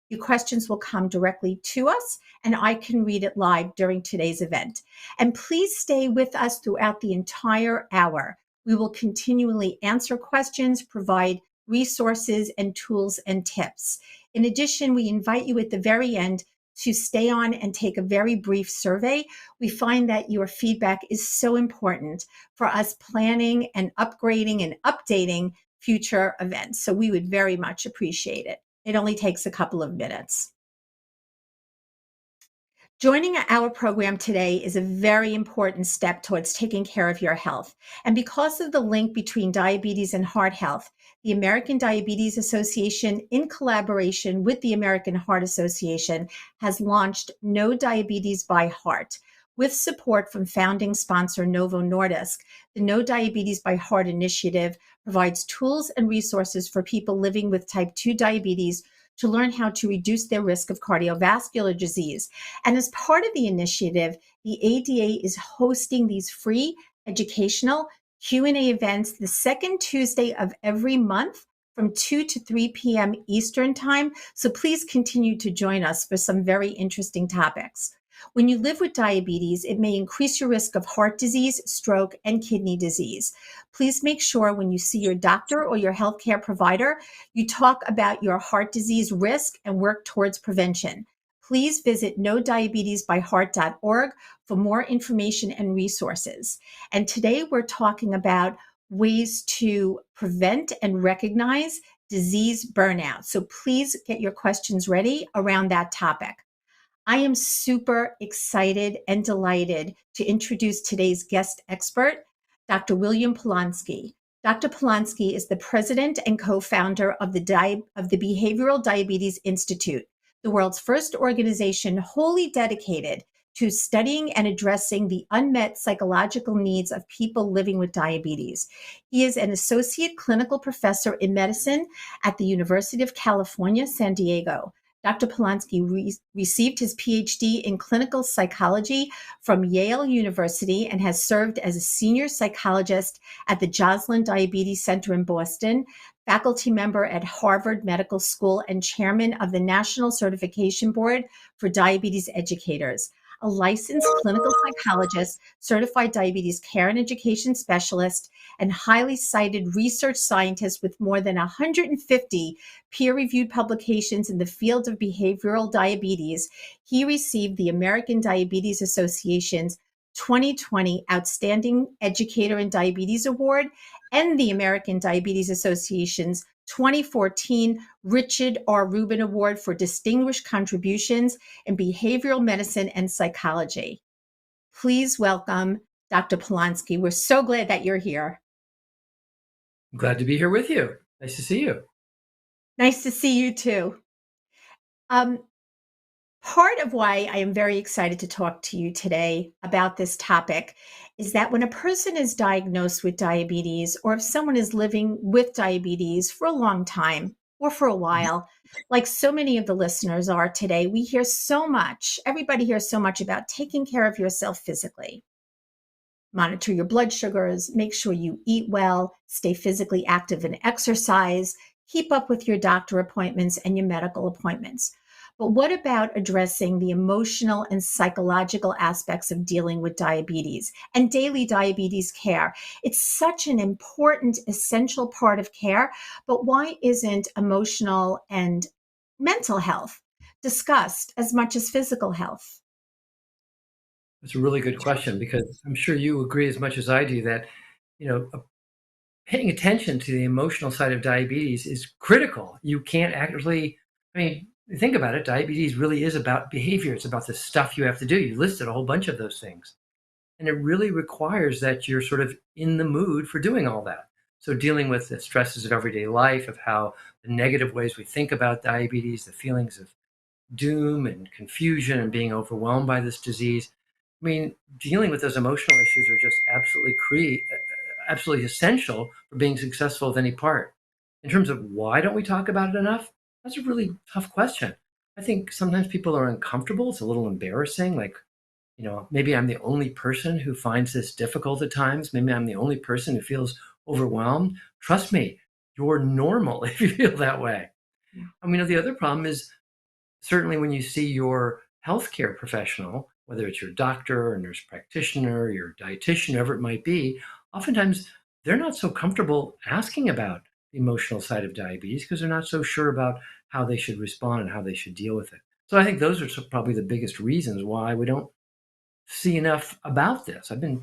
Your questions will come directly to us, and I can read it live during today's event. And please stay with us throughout the entire hour. We will continually answer questions, provide resources and tools and tips. In addition, we invite you at the very end to stay on and take a very brief survey. We find that your feedback is so important for us planning and upgrading and updating future events. So we would very much appreciate it. It only takes a couple of minutes. Joining our program today is a very important step towards taking care of your health. And because of the link between diabetes and heart health, the American Diabetes Association, in collaboration with the American Heart Association, has launched No Diabetes by Heart. With support from founding sponsor Novo Nordisk, the No Diabetes by Heart initiative provides tools and resources for people living with type 2 diabetes to learn how to reduce their risk of cardiovascular disease. And as part of the initiative, the ADA is hosting these free educational Q&A events the second Tuesday of every month from 2 to 3 p.m. Eastern Time. So please continue to join us for some very interesting topics. When you live with diabetes, it may increase your risk of heart disease, stroke, and kidney disease. Please make sure when you see your doctor or your healthcare provider, you talk about your heart disease risk and work towards prevention. Please visit nodiabetesbyheart.org for more information and resources. And today we're talking about ways to prevent and recognize disease burnout. So please get your questions ready around that topic. I am super excited and delighted to introduce today's guest expert, Dr. William Polonsky. Dr. Polonsky is the president and co-founder of the Behavioral Diabetes Institute, the world's first organization wholly dedicated to studying and addressing the unmet psychological needs of people living with diabetes. He is an associate clinical professor in medicine at the University of California, San Diego. Dr. Polonsky received his PhD in clinical psychology from Yale University and has served as a senior psychologist at the Joslin Diabetes Center in Boston, faculty member at Harvard Medical School, and chairman of the National Certification Board for Diabetes Educators. A licensed clinical psychologist, certified diabetes care and education specialist, and highly cited research scientist with more than 150 peer-reviewed publications in the field of behavioral diabetes, he received the American Diabetes Association's 2020 Outstanding Educator in Diabetes Award and the American Diabetes Association's 2014 Richard R. Rubin Award for Distinguished Contributions in Behavioral Medicine and Psychology. Please welcome Dr. Polonsky. We're so glad that you're here. I'm glad to be here with you. Nice to see you. Nice to see you too. Part of why I am very excited to talk to you today about this topic is that when a person is diagnosed with diabetes, or if someone is living with diabetes for a long time or for a while, like so many of the listeners are today, we hear so much, everybody hears so much about taking care of yourself physically. Monitor your blood sugars, make sure you eat well, stay physically active and exercise, keep up with your doctor appointments and your medical appointments. But what about addressing the emotional and psychological aspects of dealing with diabetes and daily diabetes care? It's such an important, essential part of care, but why isn't emotional and mental health discussed as much as physical health? That's a really good question, because I'm sure you agree as much as I do that, paying attention to the emotional side of diabetes is critical. You can't actually, think about it, diabetes really is about behavior. It's about the stuff you have to do. You listed a whole bunch of those things. And it really requires that you're sort of in the mood for doing all that. So dealing with the stresses of everyday life, of how the negative ways we think about diabetes, the feelings of doom and confusion and being overwhelmed by this disease. Dealing with those emotional issues are just absolutely essential for being successful with any part. In terms of why don't we talk about it enough? That's a really tough question. I think sometimes people are uncomfortable. It's a little embarrassing. Maybe I'm the only person who finds this difficult at times. Maybe I'm the only person who feels overwhelmed. Trust me, you're normal if you feel that way. The other problem is certainly when you see your healthcare professional, whether it's your doctor or nurse practitioner, your dietitian, whoever it might be, oftentimes they're not so comfortable asking about the emotional side of diabetes because they're not so sure about how they should respond and how they should deal with it. So I think those are probably the biggest reasons why we don't see enough about this. I've been,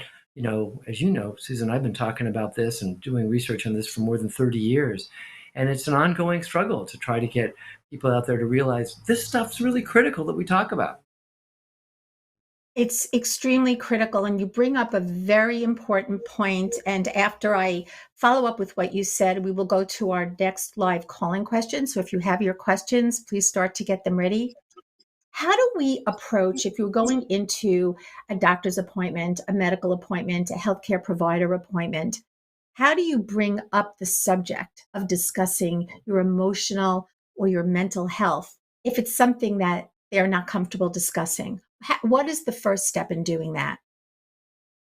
as you know, Susan, I've been talking about this and doing research on this for more than 30 years. And it's an ongoing struggle to try to get people out there to realize this stuff's really critical that we talk about. It's extremely critical, and you bring up a very important point. And after I follow up with what you said, we will go to our next live calling question. So if you have your questions, please start to get them ready. How do we approach, if you're going into a doctor's appointment, a medical appointment, a healthcare provider appointment, how do you bring up the subject of discussing your emotional or your mental health if it's something that they're not comfortable discussing? What is the first step in doing that?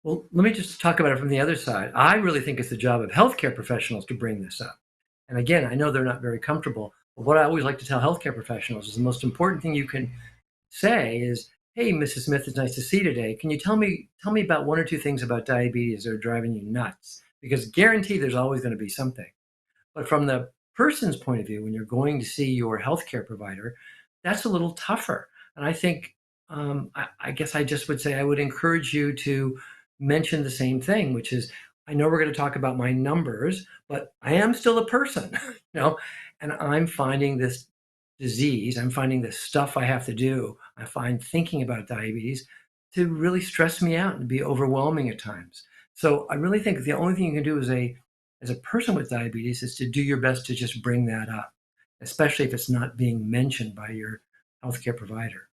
Well, let me just talk about it from the other side. I really think it's the job of healthcare professionals to bring this up. And again, I know they're not very comfortable, but what I always like to tell healthcare professionals is the most important thing you can say is, "Hey, Mrs. Smith, it's nice to see you today. Can you tell me about one or two things about diabetes that are driving you nuts?" Because guaranteed there's always going to be something. But from the person's point of view, when you're going to see your healthcare provider, that's a little tougher. And I think, I guess I just would say I would encourage you to mention the same thing, which is, I know we're going to talk about my numbers, but I am still a person, and I'm finding this disease, I'm finding this stuff I have to do. I find thinking about diabetes to really stress me out and be overwhelming at times. So I really think the only thing you can do as a person with diabetes is to do your best to just bring that up, especially if it's not being mentioned by your healthcare provider.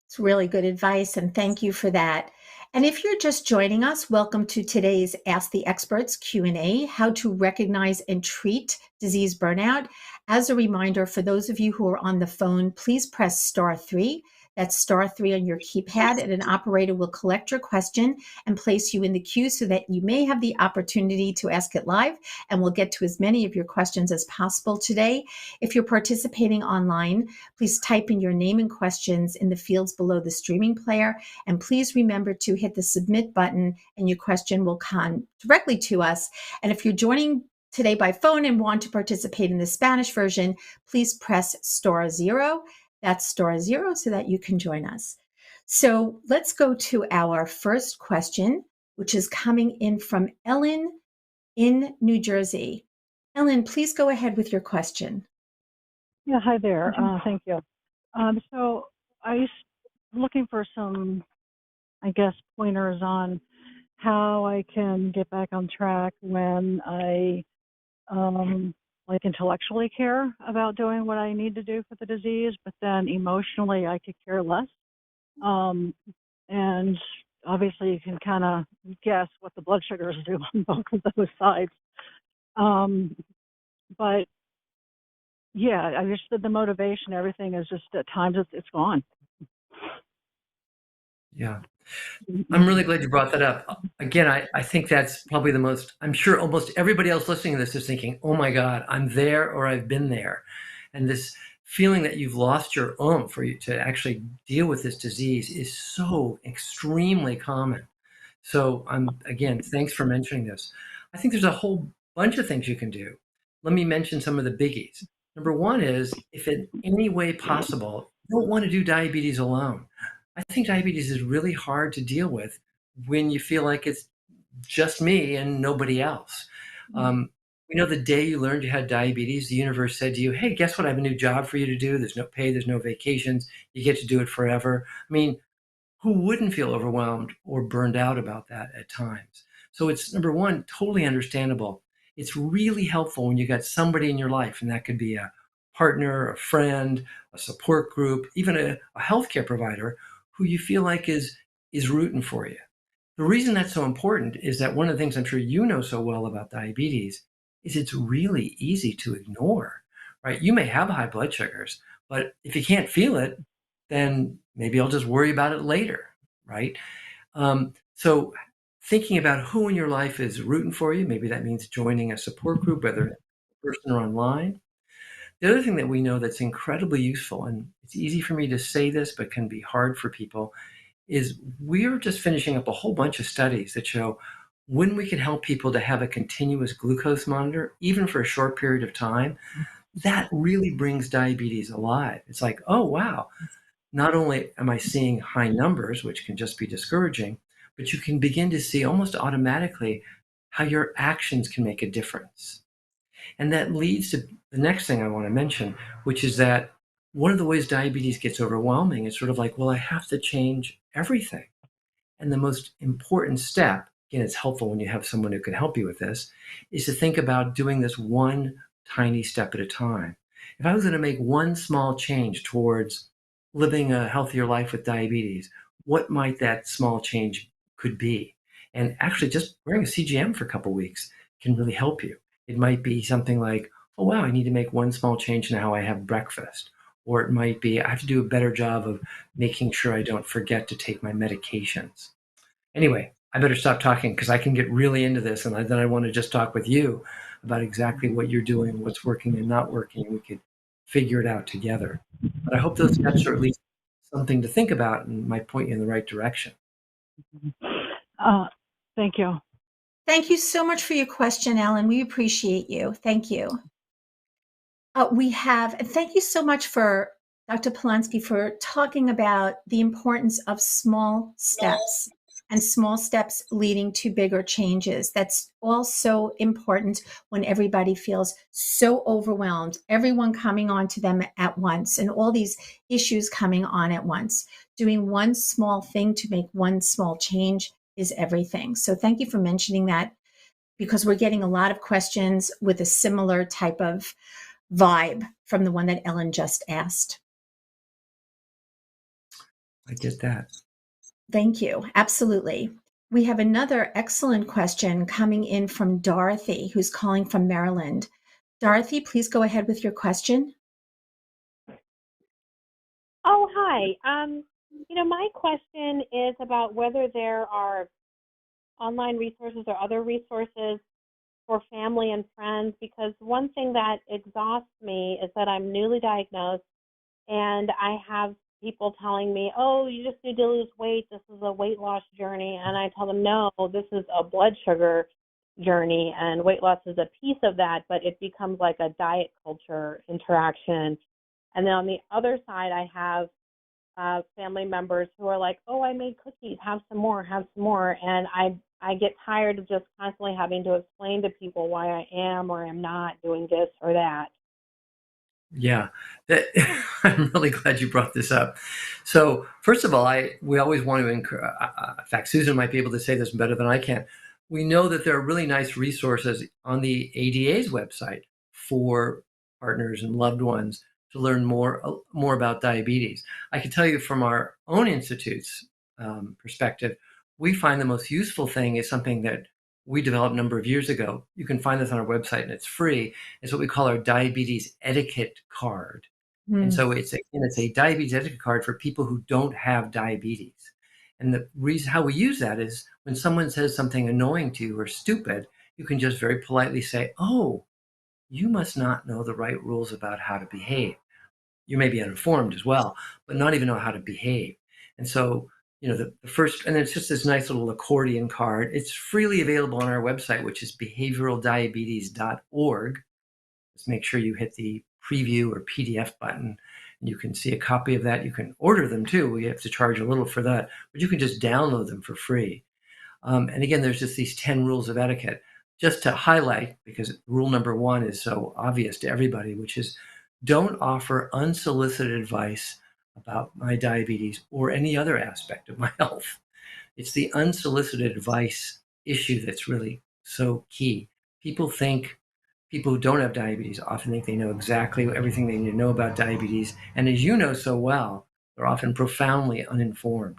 It's really good advice, and thank you for that. And if you're just joining us, welcome to today's Ask the Experts Q&A, how to recognize and treat disease burnout. As a reminder, for those of you who are on the phone, please press *3. That's *3 on your keypad, and an operator will collect your question and place you in the queue so that you may have the opportunity to ask it live, and we'll get to as many of your questions as possible today. If you're participating online, please type in your name and questions in the fields below the streaming player. And please remember to hit the submit button, and your question will come directly to us. And if you're joining today by phone and want to participate in the Spanish version, please press *0. That's *0 so that you can join us. So let's go to our first question, which is coming in from Ellen in New Jersey. Ellen, please go ahead with your question. Yeah, hi there. Thank you. So I was looking for some, I guess, pointers on how I can get back on track when I like intellectually care about doing what I need to do for the disease, but then emotionally I could care less. And obviously you can kind of guess what the blood sugars do on both of those sides. But yeah, I just the motivation, everything is just at times it's gone. Yeah. I'm really glad you brought that up. Again, I think that's probably the most, I'm sure almost everybody else listening to this is thinking, oh my God, I'm there or I've been there. And this feeling that you've lost your oomph for you to actually deal with this disease is so extremely common. So again, thanks for mentioning this. I think there's a whole bunch of things you can do. Let me mention some of the biggies. Number one is, if in any way possible, you don't want to do diabetes alone. I think diabetes is really hard to deal with when you feel like it's just me and nobody else. The day you learned you had diabetes, the universe said to you, "Hey, guess what? I have a new job for you to do. There's no pay, there's no vacations. You get to do it forever." I mean, who wouldn't feel overwhelmed or burned out about that at times? So it's, number one, totally understandable. It's really helpful when you got somebody in your life, and that could be a partner, a friend, a support group, even a healthcare provider who you feel like is rooting for you. The reason that's so important is that one of the things I'm sure you know so well about diabetes is it's really easy to ignore, right? You may have high blood sugars, but if you can't feel it, then maybe I'll just worry about it later, right? So thinking about who in your life is rooting for you, maybe that means joining a support group, whether in person or online. The other thing that we know that's incredibly useful, and it's easy for me to say this, but can be hard for people, is we're just finishing up a whole bunch of studies that show when we can help people to have a continuous glucose monitor, even for a short period of time, that really brings diabetes alive. It's like, oh, wow, not only am I seeing high numbers, which can just be discouraging, but you can begin to see almost automatically how your actions can make a difference. And that leads to the next thing I want to mention, which is that one of the ways diabetes gets overwhelming is sort of like, well, I have to change everything. And the most important step, again, it's helpful when you have someone who can help you with this, is to think about doing this one tiny step at a time. If I was going to make one small change towards living a healthier life with diabetes, what might that small change could be? And actually, just wearing a CGM for a couple of weeks can really help you. It might be something like, oh, wow, I need to make one small change in how I have breakfast. Or it might be, I have to do a better job of making sure I don't forget to take my medications. Anyway, I better stop talking because I can get really into this, and then I want to just talk with you about exactly what you're doing, what's working and not working, and we could figure it out together. But I hope those steps are at least something to think about and might point you in the right direction. Thank you. Thank you so much for your question, Ellen. We appreciate you. Thank you. And thank you so much for Dr. Polanski for talking about the importance of small steps and small steps leading to bigger changes. That's all so important when everybody feels so overwhelmed, everyone coming on to them at once, and all these issues coming on at once. Doing one small thing to make one small change is everything. So thank you for mentioning that, because we're getting a lot of questions with a similar type of vibe from the one that Ellen just asked. I get that. Thank you. Absolutely. We have another excellent question coming in from Dorothy, who's calling from Maryland. Dorothy, please go ahead with your question. Oh, hi. My question is about whether there are online resources or other resources for family and friends, because one thing that exhausts me is that I'm newly diagnosed and I have people telling me, oh, you just need to lose weight. This is a weight loss journey. And I tell them, no, this is a blood sugar journey, and weight loss is a piece of that, but it becomes like a diet culture interaction. And then on the other side, I have family members who are like, oh, I made cookies, have some more, have some more. And I get tired of just constantly having to explain to people why I am or am not doing this or that. Yeah, I'm really glad you brought this up. So first of all, we always want to encourage, in fact, Susan might be able to say this better than I can. We know that there are really nice resources on the ADA's website for partners and loved ones to learn more about diabetes. I can tell you from our own institute's perspective, we find the most useful thing is something that we developed a number of years ago. You can find this on our website and it's free. It's what we call our diabetes etiquette card. And so it's a diabetes etiquette card for people who don't have diabetes. And the reason how we use that is when someone says something annoying to you or stupid, you can just very politely say, oh, you must not know the right rules about how to behave. You may be uninformed as well, but not even know how to behave. And so, the first, and it's just this nice little accordion card. It's freely available on our website, which is behavioraldiabetes.org. Just make sure you hit the preview or PDF button, and you can see a copy of that. You can order them too. We have to charge a little for that, but you can just download them for free. And again, there's just these 10 rules of etiquette. Just to highlight, because rule number 1 is so obvious to everybody, which is don't offer unsolicited advice about my diabetes or any other aspect of my health. It's the unsolicited advice issue that's really so key. People who don't have diabetes often think they know exactly everything they need to know about diabetes. And as you know so well, they're often profoundly uninformed.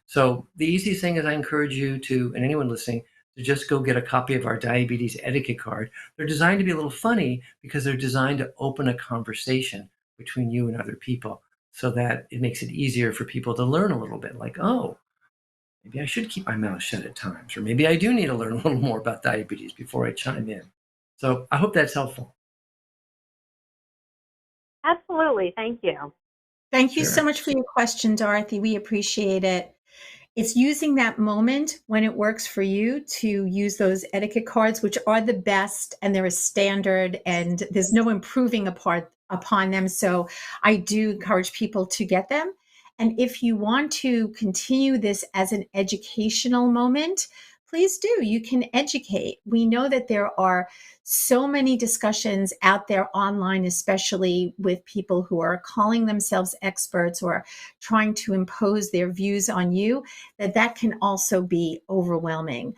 So the easiest thing is I encourage you to, and anyone listening, to just go get a copy of our diabetes etiquette card. They're designed to be a little funny because they're designed to open a conversation between you and other people so that it makes it easier for people to learn a little bit, like, oh, maybe I should keep my mouth shut at times, or maybe I do need to learn a little more about diabetes before I chime in. So I hope that's helpful. Absolutely. Thank you. Thank you so Sure. much for your question, Dorothy. We appreciate it. It's using that moment when it works for you to use those etiquette cards, which are the best and they're a standard and there's no improving upon them. So I do encourage people to get them. And if you want to continue this as an educational moment, please do. You can educate. We know that there are so many discussions out there online, especially with people who are calling themselves experts or trying to impose their views on you, that can also be overwhelming.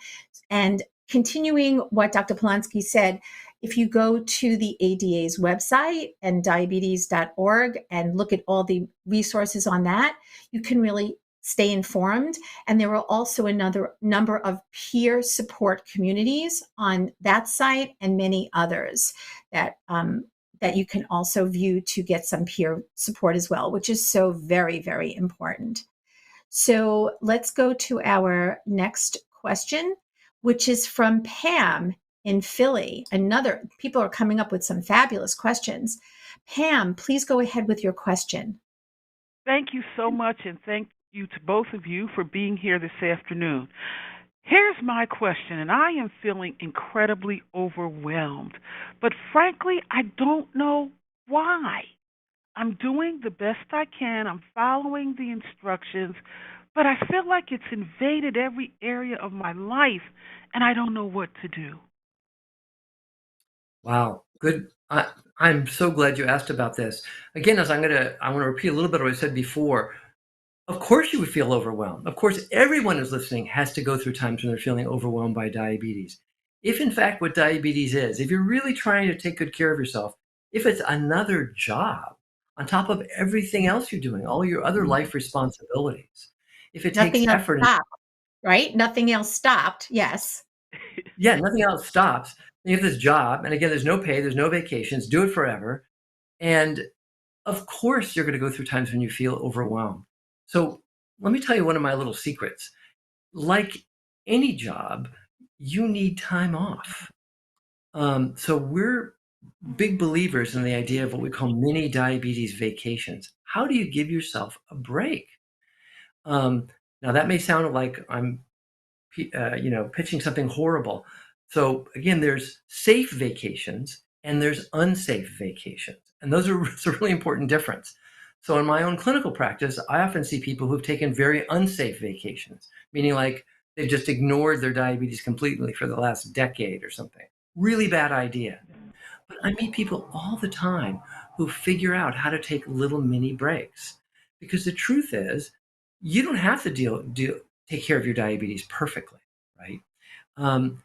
And continuing what Dr. Polanski said, if you go to the ADA's website and diabetes.org and look at all the resources on that, you can really stay informed. And there are also another number of peer support communities on that site and many others that you can also view to get some peer support as well, which is so very, very important. So let's go to our next question, which is from Pam in Philly. People are coming up with some fabulous questions. Pam, please go ahead with your question. Thank you so much, and thank you to both of you for being here this afternoon. Here's my question, and I am feeling incredibly overwhelmed, but frankly, I don't know why. I'm doing the best I can, I'm following the instructions, but I feel like it's invaded every area of my life, and I don't know what to do. Wow. Good. I'm so glad you asked about this. Again, I want to repeat a little bit of what I said before. Of course you would feel overwhelmed. Of course, everyone who's listening has to go through times when they're feeling overwhelmed by diabetes. If in fact what diabetes is, if you're really trying to take good care of yourself, if it's another job on top of everything else you're doing, all your other life responsibilities, if it takes Nothing else effort, stopped, right? Nothing else stopped. Yes. yeah, nothing else stops. You have this job, and again, there's no pay, there's no vacations, do it forever. And of course, you're going to go through times when you feel overwhelmed. So let me tell you one of my little secrets. Like any job, you need time off. So we're big believers in the idea of what we call mini diabetes vacations. How do you give yourself a break? Now that may sound like I'm pitching something horrible. So again, there's safe vacations and there's unsafe vacations. And it's a really important difference. So in my own clinical practice, I often see people who've taken very unsafe vacations, meaning like they've just ignored their diabetes completely for the last decade or something. Really bad idea. But I meet people all the time who figure out how to take little mini breaks. Because the truth is, you don't have to take care of your diabetes perfectly, right? Um,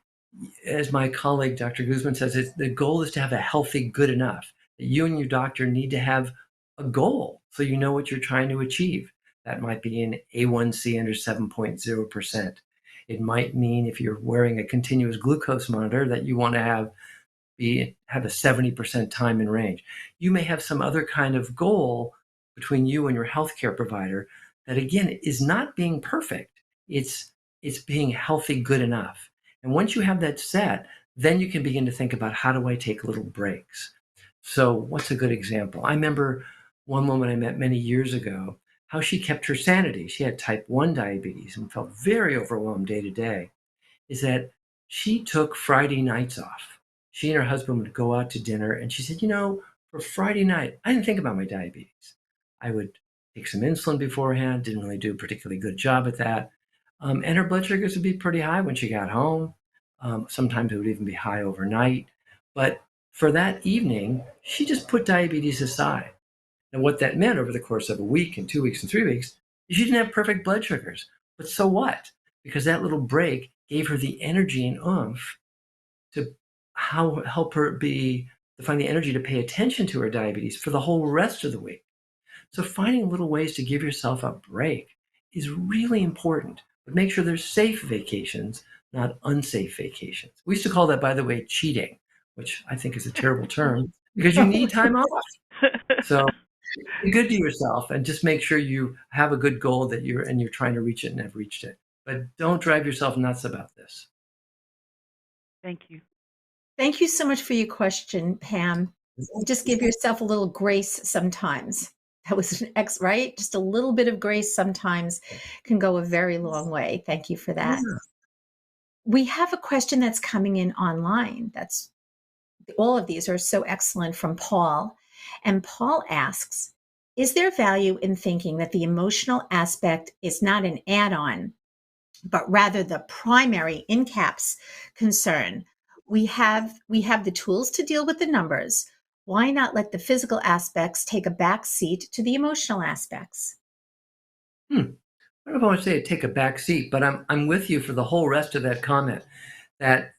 as my colleague Dr. Guzman says, the goal is to have a healthy good enough. That you and your doctor need to have a goal so you know what you're trying to achieve. That might be an A1C under 7.0%. It might mean if you're wearing a continuous glucose monitor that you want to have a 70% time in range. You may have some other kind of goal between you and your healthcare provider that again is not being perfect. It's being healthy good enough. And once you have that set, then you can begin to think about how do I take little breaks. So what's a good example? I remember one woman I met many years ago, how she kept her sanity. She had type 1 diabetes and felt very overwhelmed day to day, is that she took Friday nights off. She and her husband would go out to dinner, and she said, for Friday night, I didn't think about my diabetes. I would take some insulin beforehand, didn't really do a particularly good job at that. And her blood sugars would be pretty high when she got home. Sometimes it would even be high overnight. But for that evening, she just put diabetes aside. And what that meant over the course of a week and 2 weeks and 3 weeks is she didn't have perfect blood sugars. But so what? Because that little break gave her the energy and oomph to help her to find the energy to pay attention to her diabetes for the whole rest of the week. So finding little ways to give yourself a break is really important. But make sure there's safe vacations, not unsafe vacations. We used to call that, by the way, cheating, which I think is a terrible term because you need time off. So be good to yourself and just make sure you have a good goal that you're trying to reach it and have reached it. But don't drive yourself nuts about this. Thank you. Thank you so much for your question, Pam. Just give yourself a little grace sometimes. That was an right? Just a little bit of grace sometimes can go a very long way. Thank you for that. Yeah. We have a question that's coming in online. That's all of these are so excellent from Paul. And Paul asks, is there value in thinking that the emotional aspect is not an add-on, but rather the primary in caps concern? We have the tools to deal with the numbers. Why not let the physical aspects take a back seat to the emotional aspects? I don't know if I want to say take a back seat, but I'm with you for the whole rest of that comment. That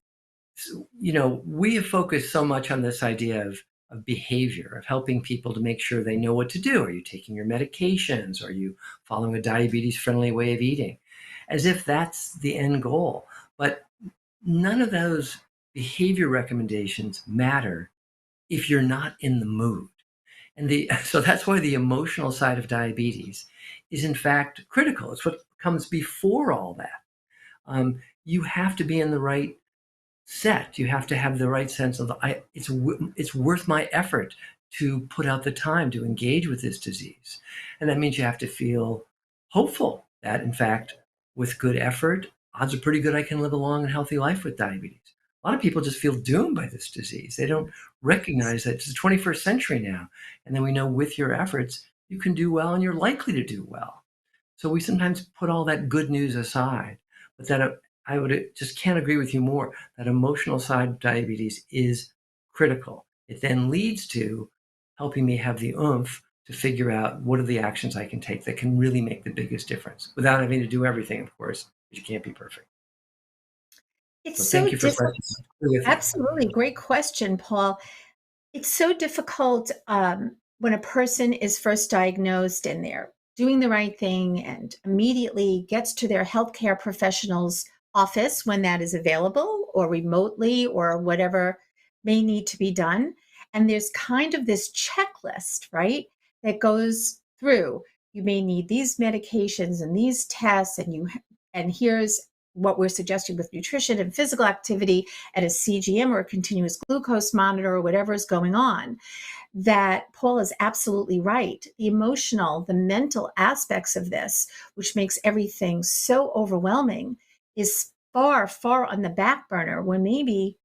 we have focused so much on this idea of behavior, of helping people to make sure they know what to do. Are you taking your medications? Are you following a diabetes-friendly way of eating? As if that's the end goal. But none of those behavior recommendations matter if you're not in the mood. So that's why the emotional side of diabetes is in fact critical. It's what comes before all that. You have to be in the right set. You have to have the right sense of it's worth my effort to put out the time to engage with this disease. And that means you have to feel hopeful that in fact, with good effort, odds are pretty good I can live a long and healthy life with diabetes. A lot of people just feel doomed by this disease. They don't recognize that it's the 21st century now. And then we know with your efforts, you can do well and you're likely to do well. So we sometimes put all that good news aside, but that I would just can't agree with you more. That emotional side of diabetes is critical. It then leads to helping me have the oomph to figure out what are the actions I can take that can really make the biggest difference without having to do everything, of course, because you can't be perfect. It's So so thank you for difficult. questions. I agree with you. Absolutely. Great question, Paul. It's so difficult when a person is first diagnosed and they're doing the right thing and immediately gets to their healthcare professional's office when that is available or remotely or whatever may need to be done. And there's kind of this checklist, right, that goes through. You may need these medications and these tests, and here's what we're suggesting with nutrition and physical activity at a CGM or a continuous glucose monitor or whatever is going on. That Paul is absolutely right. The emotional, the mental aspects of this, which makes everything so overwhelming, is far, far on the back burner when maybe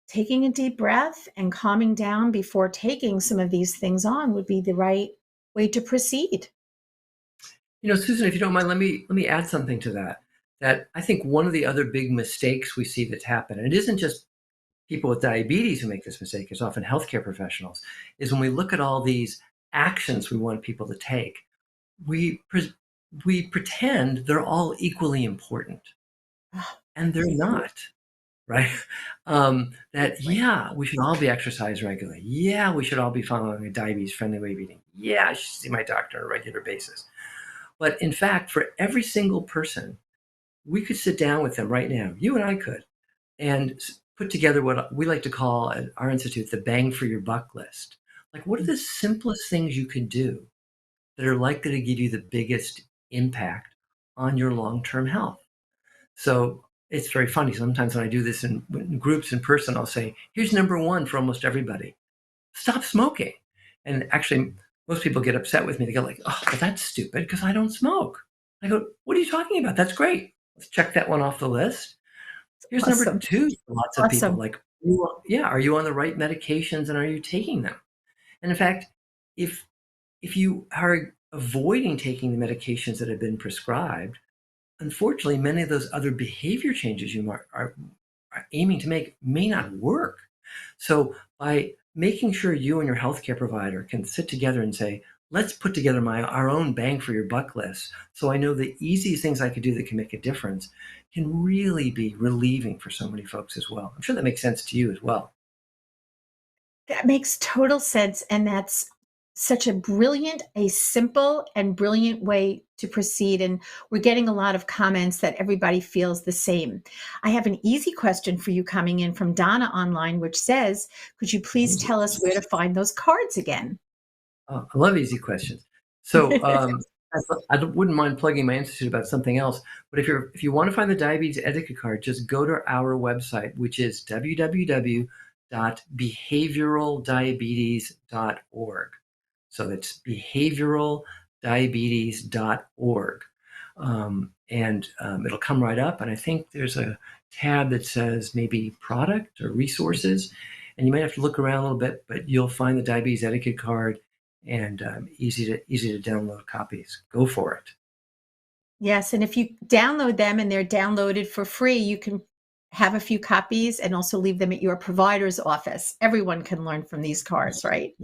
taking a deep breath and calming down before taking some of these things on would be the right way to proceed. Susan, if you don't mind, let me add something to that. That I think one of the other big mistakes we see that's happened, and it isn't just people with diabetes who make this mistake, it's often healthcare professionals, is when we look at all these actions we want people to take, we pretend they're all equally important, and they're not, right? Yeah, we should all be exercise regularly. Yeah, we should all be following a diabetes-friendly way of eating. Yeah, I should see my doctor on a regular basis. But in fact, for every single person, we could sit down with them right now, you and I could, and put together what we like to call at our institute the bang for your buck list. Like, what are the simplest things you can do that are likely to give you the biggest impact on your long-term health? So it's very funny. Sometimes when I do this in groups in person, I'll say, here's number one for almost everybody: stop smoking. And actually, most people get upset with me. They go like, oh, well, that's stupid because I don't smoke. I go, what are you talking about? That's great. Let's check that one off the list. Here's number Awesome. two for lots of people. Awesome. Like, yeah, are you on the right medications and are you taking them? And in fact, if you are avoiding taking the medications that have been prescribed, unfortunately, many of those other behavior changes you are aiming to make may not work. So by making sure you and your healthcare provider can sit together and say, let's put together our own bang for your buck list, so I know the easiest things I could do that can make a difference, can really be relieving for so many folks as well. I'm sure that makes sense to you as well. That makes total sense. And that's such a simple and brilliant way to proceed. And we're getting a lot of comments that everybody feels the same. I have an easy question for you coming in from Donna online, which says, could you please tell us where to find those cards again? Oh, I love easy questions. So I wouldn't mind plugging my institute about something else, but if you want to find the diabetes etiquette card, just go to our website, which is www.diabetesetiquette.org. www.behavioraldiabetes.org. So that's behavioraldiabetes.org. It'll come right up. And I think there's a tab that says maybe product or resources. And you might have to look around a little bit, but you'll find the diabetes etiquette card, and easy to download copies. Go for it. Yes, and if you download them and they're downloaded for free, you can have a few copies and also leave them at your provider's office. Everyone can learn from these cards, right?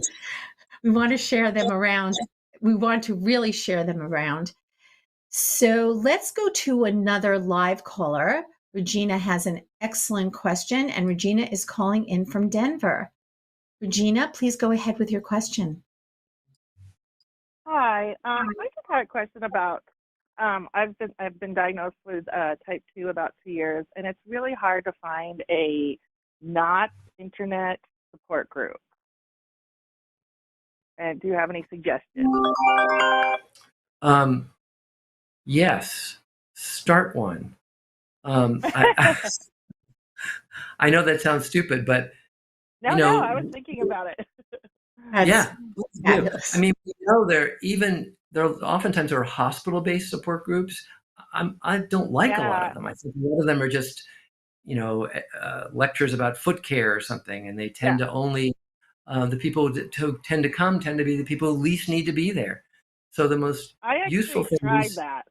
We want to share them around. We want to really share them around. So let's go to another live caller. Regina has an excellent question, and Regina is calling in from Denver. Regina, please go ahead with your question. Hi, I just had a question about. I've been diagnosed with type 2 about 2 years, and it's really hard to find a not internet support group. And do you have any suggestions? Yes, start one. I know that sounds stupid, but No, I was thinking about it. yeah, I mean, there oftentimes are hospital-based support groups. I don't like a lot of them. I think a lot of them are just, lectures about foot care or something, and they tend to only the people who tend to come tend to be the people who least need to be there. So the most useful thing tried is that.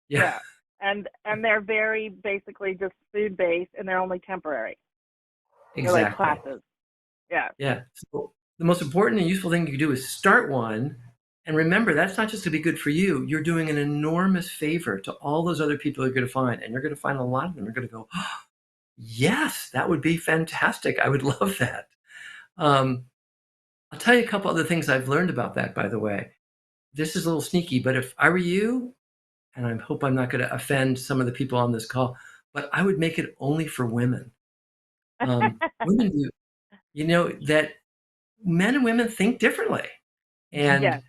Yeah. And they're very basically just food-based, and they're only temporary. Exactly. They're like classes. Yeah. So the most important and useful thing you can do is start one. And remember, that's not just to be good for you. You're doing an enormous favor to all those other people you're going to find. And you're going to find a lot of them are going to go, oh, yes, that would be fantastic. I would love that. I'll tell you a couple other things I've learned about that, by the way. This is a little sneaky, but if I were you, and I hope I'm not going to offend some of the people on this call, but I would make it only for women. Women do, that men and women think differently. And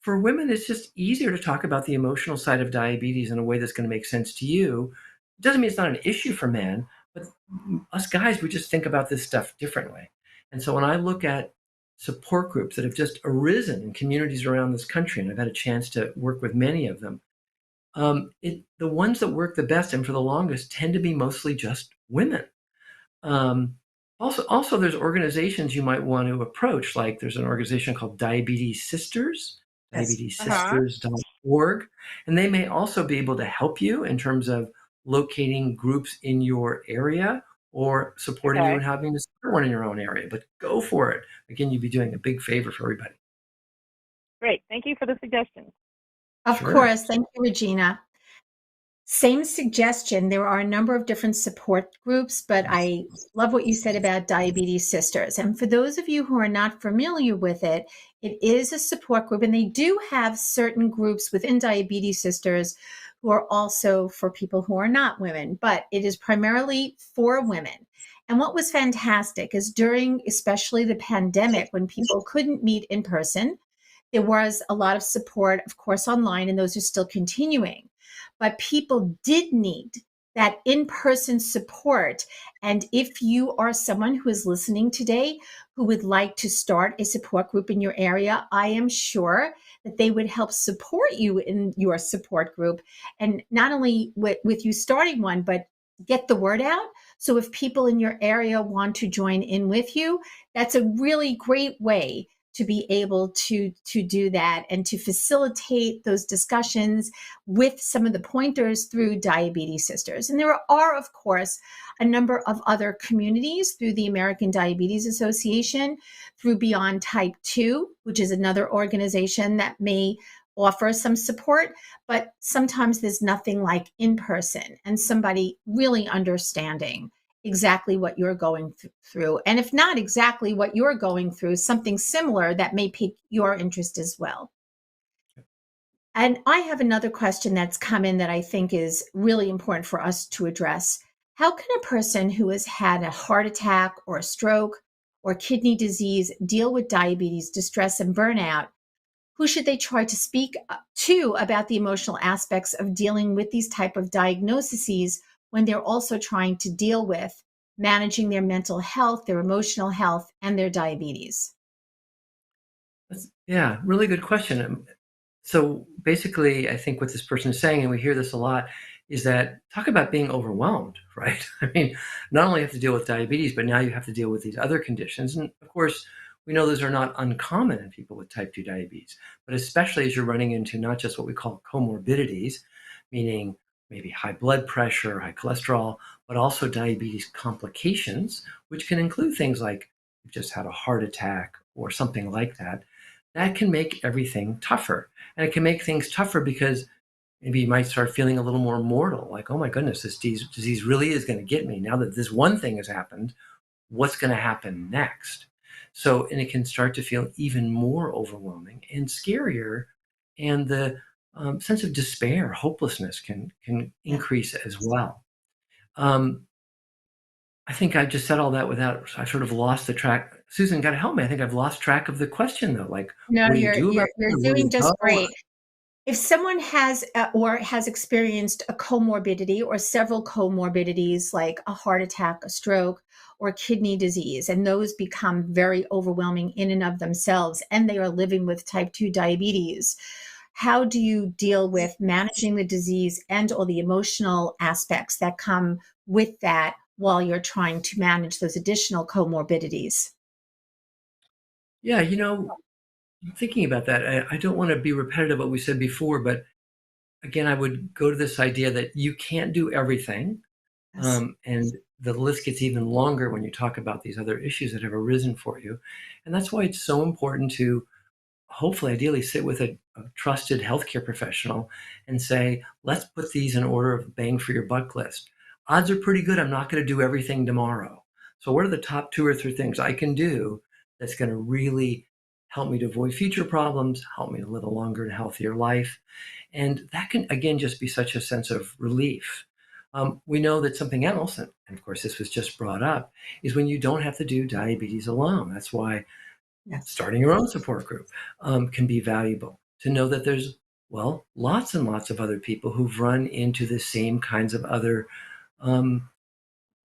for women, it's just easier to talk about the emotional side of diabetes in a way that's going to make sense to you. It doesn't mean it's not an issue for men, but us guys, we just think about this stuff differently. And so when I look at support groups that have just arisen in communities around this country, and I've had a chance to work with many of them, the ones that work the best and for the longest tend to be mostly just women. Also, there's organizations you might want to approach. Like there's an organization called Diabetes Sisters, diabetessisters.org, and they may also be able to help you in terms of locating groups in your area or supporting you in having to start one in your own area. But go for it. Again, you'd be doing a big favor for everybody. Great. Thank you for the suggestions. Of course. Thank you, Regina. Same suggestion. There are a number of different support groups, but I love what you said about Diabetes Sisters. And for those of you who are not familiar with it, it is a support group, and they do have certain groups within Diabetes Sisters who are also for people who are not women, but it is primarily for women. And what was fantastic is during especially the pandemic, when people couldn't meet in person, there was a lot of support, of course, online, and those are still continuing. But people did need that in-person support. And if you are someone who is listening today who would like to start a support group in your area, I am sure that they would help support you in your support group. And not only with you starting one, but get the word out. So if people in your area want to join in with you, that's a really great way to be able to do that and to facilitate those discussions with some of the pointers through Diabetes Sisters. And there are, of course, a number of other communities through the American Diabetes Association, through Beyond Type 2, which is another organization that may offer some support, but sometimes there's nothing like in person and somebody really understanding exactly what you're going through. And if not exactly what you're going through, something similar that may pique your interest as well. And I have another question that's come in that I think is really important for us to address. How can a person who has had a heart attack or a stroke or kidney disease deal with diabetes, distress, and burnout? Who should they try to speak to about the emotional aspects of dealing with these type of diagnoses when they're also trying to deal with managing their mental health, their emotional health, and their diabetes? Yeah, really good question. So basically, I think what this person is saying, and we hear this a lot, is that talk about being overwhelmed, right? I mean, not only have to deal with diabetes, but now you have to deal with these other conditions. And of course, we know those are not uncommon in people with type 2 diabetes, but especially as you're running into not just what we call comorbidities, meaning maybe high blood pressure, high cholesterol, but also diabetes complications, which can include things like you've just had a heart attack or something like that. That can make everything tougher. And it can make things tougher because maybe you might start feeling a little more mortal, like, oh my goodness, this disease really is going to get me. Now that this one thing has happened, what's going to happen next? So, and it can start to feel even more overwhelming and scarier. And the sense of despair, hopelessness can Yeah. increase as well. Um, I think I just said all that without, I sort of lost the track. Susan, got to help me. I think I've lost track of the question though. Like, No, what do you you're do about you're you're it? Where do doing you just go? great. If someone has or has experienced a comorbidity or several comorbidities like a heart attack, a stroke, or kidney disease, and those become very overwhelming in and of themselves, and they are living with type 2 diabetes, how do you deal with managing the disease and all the emotional aspects that come with that while you're trying to manage those additional comorbidities? Yeah, I'm thinking about that. I don't want to be repetitive of what we said before, but again, I would go to this idea that you can't do everything. Yes. And the list gets even longer when you talk about these other issues that have arisen for you. And that's why it's so important to hopefully ideally sit with a trusted healthcare professional and say, let's put these in order of bang for your buck list. Odds are pretty good I'm not going to do everything tomorrow. So what are the top 2 or 3 things I can do that's going to really help me to avoid future problems, help me to live a longer and healthier life? And that can, again, just be such a sense of relief. We know that something else, and of course, this was just brought up, is when you don't have to do diabetes alone. That's why Yes. starting your own support group can be valuable to know that there's, well, lots and lots of other people who've run into the same kinds of other um,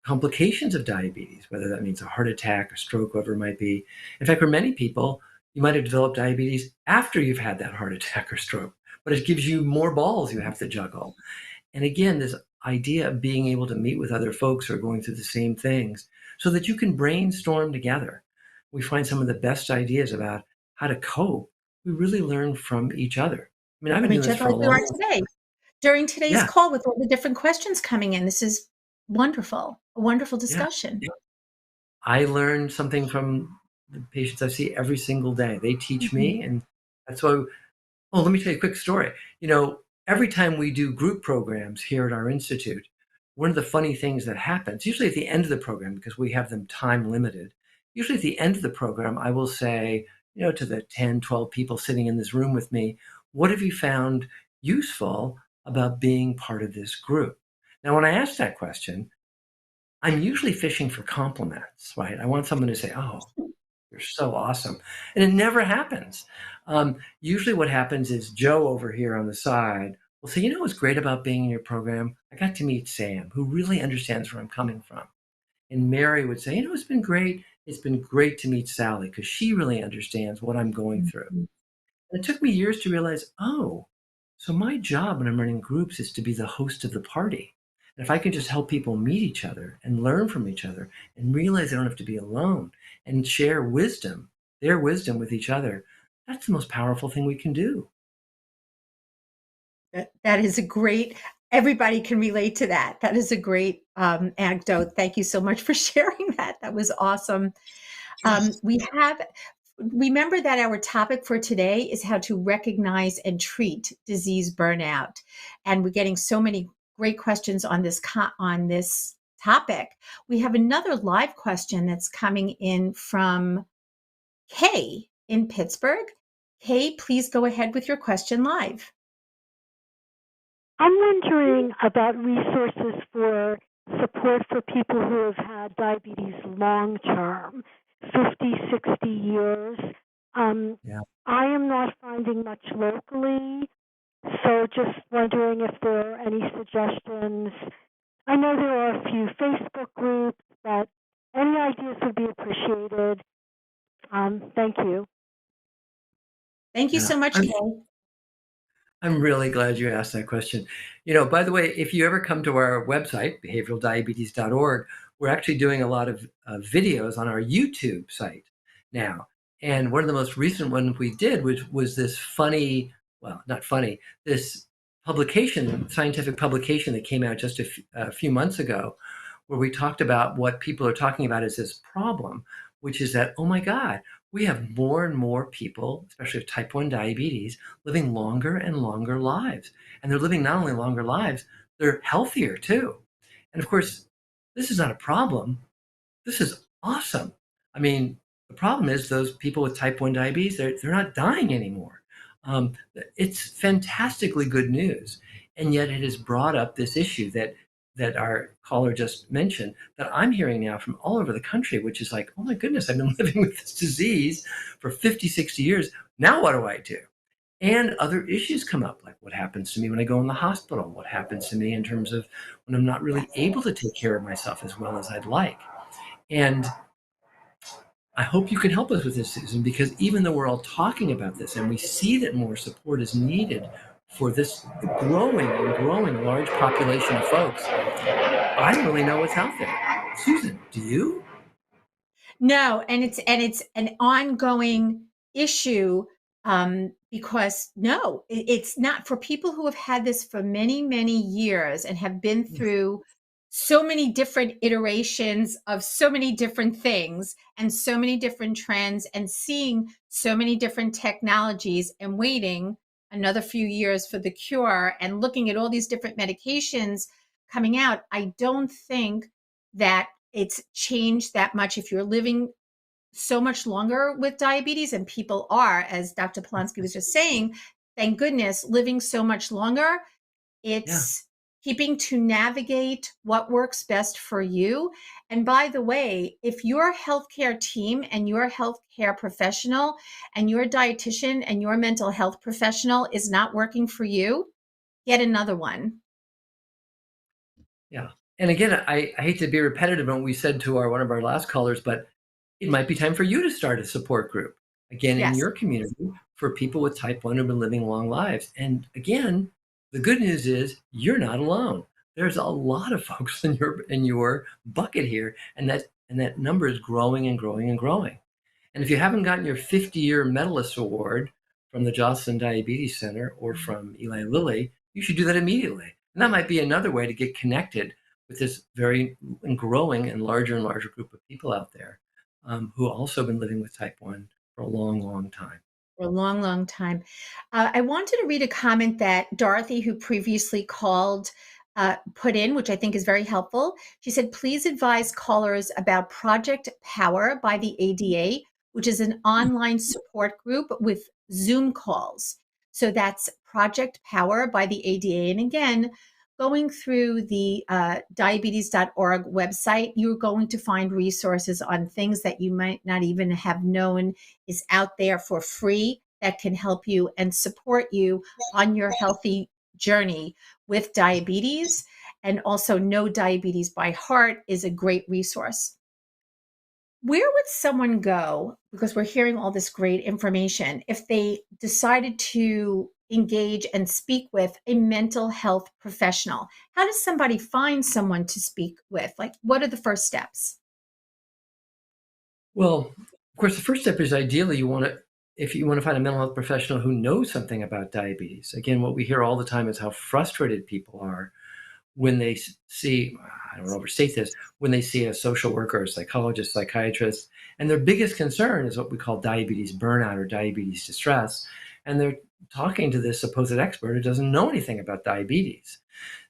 complications of diabetes, whether that means a heart attack, a stroke, whatever it might be. In fact, for many people, you might have developed diabetes after you've had that heart attack or stroke, but it gives you more balls you have to juggle. And again, this idea of being able to meet with other folks who are going through the same things so that you can brainstorm together. We find some of the best ideas about how to cope. We really learn from each other. I mean, I've been From doing each this other for a like we are long. today. During today's Yeah, call with all the different questions coming in. This is wonderful, a wonderful yeah, discussion. yeah. I learn something from the patients I see every single day. They teach Mhm. me, and that's why. Oh, let me tell you a quick story. Every time we do group programs here at our institute, one of the funny things that happens, usually at the end of the program, because we have them time limited, usually at the end of the program, I will say, to the 10, 12 people sitting in this room with me, what have you found useful about being part of this group? Now, when I ask that question, I'm usually fishing for compliments, right? I want someone to say, oh, you're so awesome. And it never happens. Usually, what happens is Joe over here on the side will say, what's great about being in your program? I got to meet Sam, who really understands where I'm coming from. And Mary would say, it's been great. It's been great to meet Sally because she really understands what I'm going through. Mhm. And it took me years to realize, oh, so my job when I'm running groups is to be the host of the party. And if I can just help people meet each other and learn from each other and realize they don't have to be alone and share wisdom, their wisdom with each other, that's the most powerful thing we can do. That is a great, everybody can relate to that. That is a great anecdote. Thank you so much for sharing that. That was awesome. We have, remember that our topic for today is how to recognize and treat disease burnout. And we're getting so many great questions on on this topic. We have another live question that's coming in from Kay in Pittsburgh. Kay, please go ahead with your question live. I'm wondering about resources for support for people who have had diabetes long term, 50, 60 years. Um, Yeah. I am not finding much locally, so just wondering if there are any suggestions. I know there are a few Facebook groups, but any ideas would be appreciated. Thank you. Thank you Yeah. so much, Kay. I'm really glad you asked that question. By the way, if you ever come to our website, behavioraldiabetes.org, we're actually doing a lot of videos on our YouTube site now. And one of the most recent ones we did, which was this funny, well, not funny, this publication, scientific publication that came out just a few months ago, where we talked about what people are talking about as this problem, which is that, oh my God, we have more and more people, especially with type 1 diabetes, living longer and longer lives. And they're living not only longer lives, they're healthier too. And of course, this is not a problem. This is awesome. I mean, the problem is those people with type 1 diabetes, they're not dying anymore. It's fantastically good news. And yet it has brought up this issue that our caller just mentioned that I'm hearing now from all over the country, which is like, oh my goodness, I've been living with this disease for 50, 60 years. Now what do I do? And other issues come up, like what happens to me when I go in the hospital? What happens to me in terms of when I'm not really able to take care of myself as well as I'd like? And I hope you can help us with this, Susan, because even though we're all talking about this and we see that more support is needed for this growing and growing large population of folks, I don't really know what's out there. Susan, do you? No, and it's an ongoing issue, because no, it's not for people who have had this for many, many years and have been through so many different iterations of so many different things and so many different trends and seeing so many different technologies and waiting another few years for the cure and looking at all these different medications coming out. I don't think that it's changed that much if you're living so much longer with diabetes, and people are, as Dr. Polanski was just saying, thank goodness, living so much longer. Yeah. It's keeping to navigate what works best for you. And by the way, if your healthcare team and your healthcare professional and your dietitian and your mental health professional is not working for you, get another one. Yeah. And again, I hate to be repetitive on what we said to one of our last callers, but it might be time for you to start a support group again in Yes. your community for people with type 1 who've been living long lives. And again, the good news is you're not alone. There's a lot of folks in your bucket here, and that number is growing and growing and growing. And if you haven't gotten your 50-year medalist award from the Joslin Diabetes Center or from Eli Lilly, you should do that immediately. And that might be another way to get connected with this very growing and larger group of people out there who also have been living with type 1 for a long, long time. For a long, long time. I wanted to read a comment that Dorothy, who previously called, put in, which I think is very helpful. She said, please advise callers about Project Power by the ADA, which is an online support group with Zoom calls. So that's Project Power by the ADA. And again, going through the diabetes.org website, you're going to find resources on things that you might not even have known is out there for free that can help you and support you on your healthy journey with diabetes. And also, Know Diabetes by Heart is a great resource. Where would someone go, because we're hearing all this great information, if they decided to engage and speak with a mental health professional? How does somebody find someone to speak with? Like, what are the first steps? Well, of course, the first step is ideally if you want to find a mental health professional who knows something about diabetes. Again, what we hear all the time is how frustrated people are when they see, I don't overstate this, when they see a social worker, a psychologist, psychiatrist, and their biggest concern is what we call diabetes burnout or diabetes distress. And they're talking to this supposed expert who doesn't know anything about diabetes.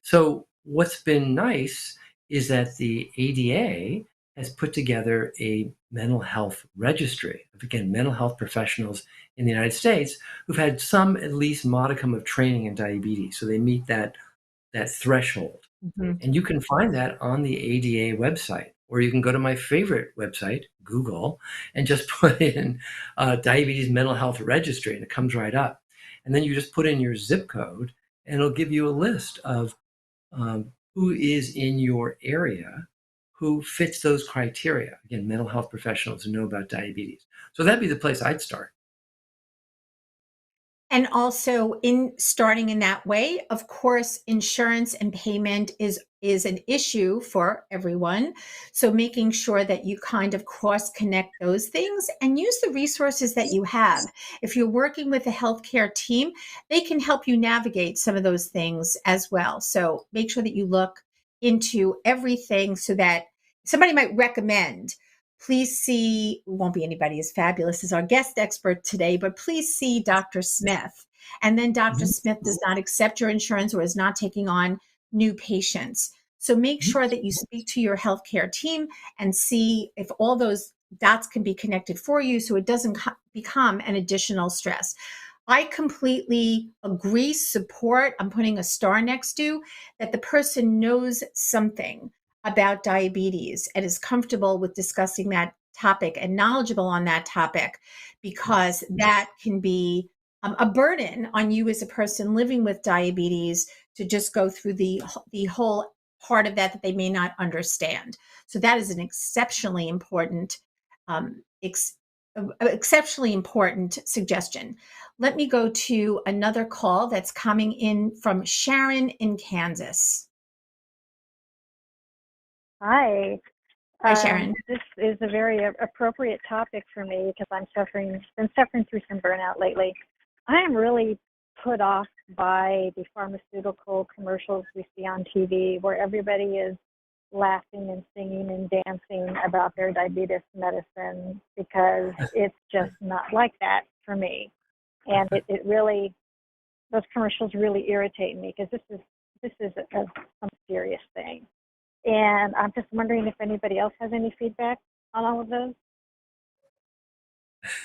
So what's been nice is that the ADA has put together a mental health registry of, again, mental health professionals in the United States who've had some at least modicum of training in diabetes. So they meet that threshold. Mm-hmm. And you can find that on the ADA website, or you can go to my favorite website, Google, and just put in diabetes mental health registry, and it comes right up. And then you just put in your zip code, and it'll give you a list of who is in your area who fits those criteria. Again, mental health professionals who know about diabetes. So that'd be the place I'd start. And also in starting in that way, of course, insurance and payment is an issue for everyone. So making sure that you kind of cross connect those things and use the resources that you have. If you're working with a healthcare team, they can help you navigate some of those things as well. So make sure that you look into everything so that somebody might recommend, please see, won't be anybody as fabulous as our guest expert today, but please see Dr. Smith. And then Dr. Smith does not accept your insurance or is not taking on new patients. So make sure that you speak to your healthcare team and see if all those dots can be connected for you so it doesn't become an additional stress. I completely agree, support, I'm putting a star next to, that the person knows something about diabetes and is comfortable with discussing that topic and knowledgeable on that topic, because that can be a burden on you as a person living with diabetes to just go through the whole part of that they may not understand. So that is an exceptionally important exceptionally important suggestion. Let me go to another call that's coming in from Sharon in Kansas. Hi. Hi, Sharon. This is a very appropriate topic for me because been suffering through some burnout lately. I am really put off by the pharmaceutical commercials we see on TV where everybody is laughing and singing and dancing about their diabetes medicine, because it's just not like that for me. And it really, those commercials really irritate me because this is some serious thing. And I'm just wondering if anybody else has any feedback on all of those.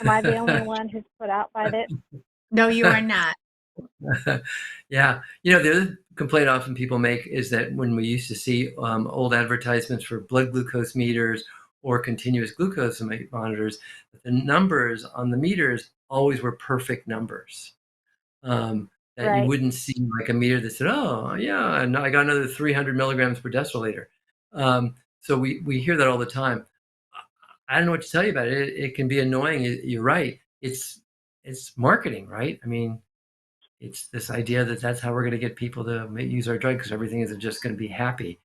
Am I the only one who's put out by it? No, you are not. Yeah. The other complaint often people make is that when we used to see old advertisements for blood glucose meters or continuous glucose monitors, the numbers on the meters always were perfect numbers. That Right. you wouldn't see like a meter that said, oh, yeah, and I got another 300 milligrams per deciliter. So we hear that all the time. I don't know what to tell you about it. It can be annoying. You're right. It's marketing, right? I mean, it's this idea that that's how we're going to get people to use our drug because everything is just going to be happy.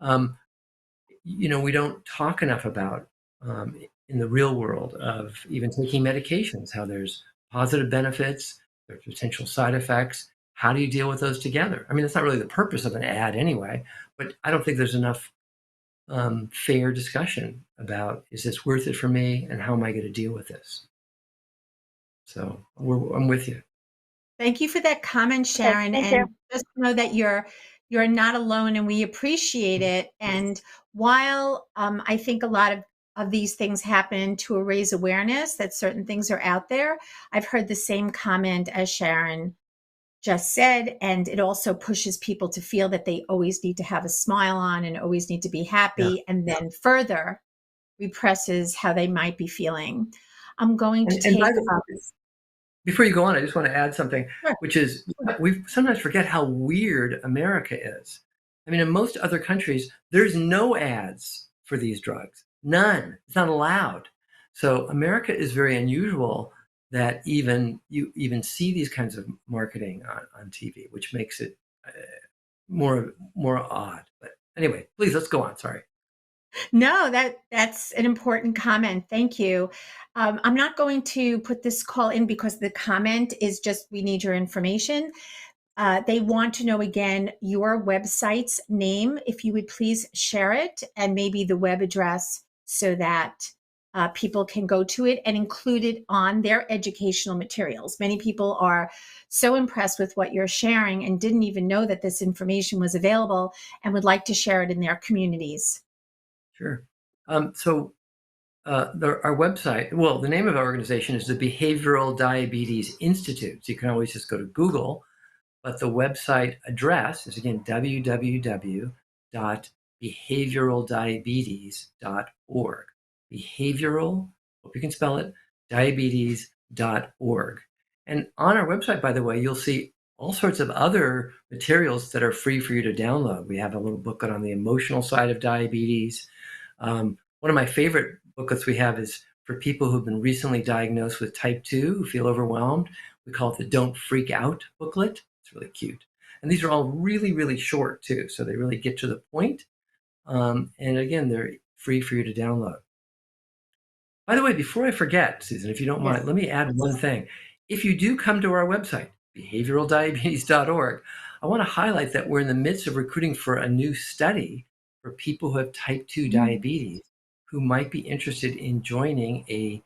We don't talk enough about in the real world of even taking medications, how there's positive benefits, there's potential side effects. How do you deal with those together? I mean, that's not really the purpose of an ad anyway, but I don't think there's enough fair discussion about, is this worth it for me and how am I going to deal with this? So I'm with you. Thank you for that comment, Sharon. Thank and you. Just know that you're not alone and we appreciate it. And while I think a lot of these things happen to raise awareness that certain things are out there, I've heard the same comment as Sharon just said, and it also pushes people to feel that they always need to have a smile on and always need to be happy, and then further represses how they might be feeling. I'm going to take before you go on, I just want to add something, Sure. which is we sometimes forget how weird America is. I mean, in most other countries, there's no ads for these drugs. None. It's not allowed. So America is very unusual that you even see these kinds of marketing on TV, which makes it more odd. But anyway, please, let's go on. Sorry. No, that's an important comment. Thank you. I'm not going to put this call in because the comment is just, we need your information. They want to know again your website's name, if you would please share it, and maybe the web address so that people can go to it and include it on their educational materials. Many people are so impressed with what you're sharing and didn't even know that this information was available and would like to share it in their communities. Sure. So our website, well, the name of our organization is the Behavioral Diabetes Institute. So you can always just go to Google, but the website address is again www.behavioraldiabetes.org. Behavioral, hope you can spell it, diabetes.org. And on our website, by the way, you'll see all sorts of other materials that are free for you to download. We have a little booklet on the emotional side of diabetes. One of my favorite booklets we have is for people who've been recently diagnosed with type 2 who feel overwhelmed. We call it the Don't Freak Out booklet. It's really cute. And these are all really, really short too, so they really get to the point. And again, they're free for you to download. By the way, before I forget, Susan, if you don't mind, let me add one thing. If you do come to our website, behavioraldiabetes.org, I want to highlight that we're in the midst of recruiting for a new study for people who have type 2 diabetes who might be interested in joining a